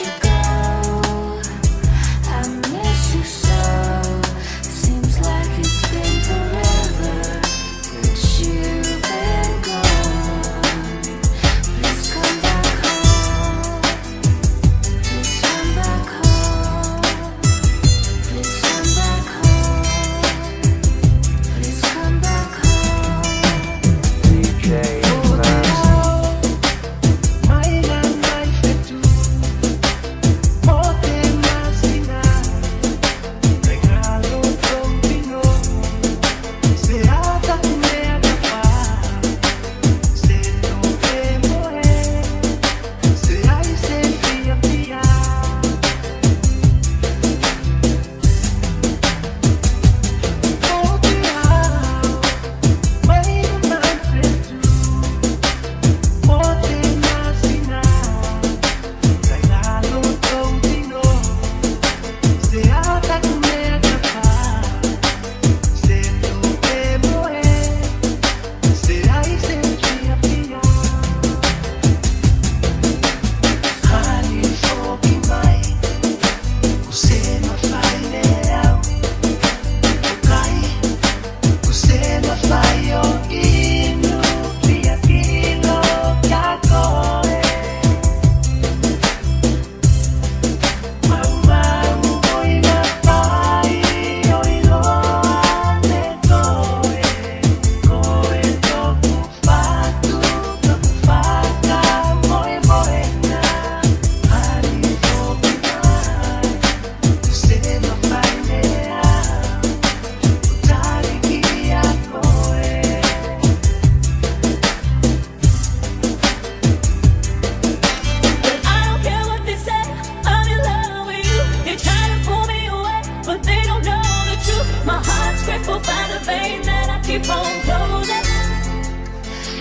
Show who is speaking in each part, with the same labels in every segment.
Speaker 1: you go. I miss you so. Seems like it's been forever that you've been gone. Please come back home. Please come back home. Please come back home. Please come back home.
Speaker 2: DJ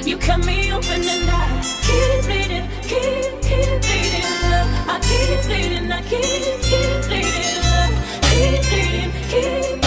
Speaker 3: You cut me open and I keep bleeding, keep bleeding, love. I keep bleeding, I keep bleeding, love. Keep bleeding, keep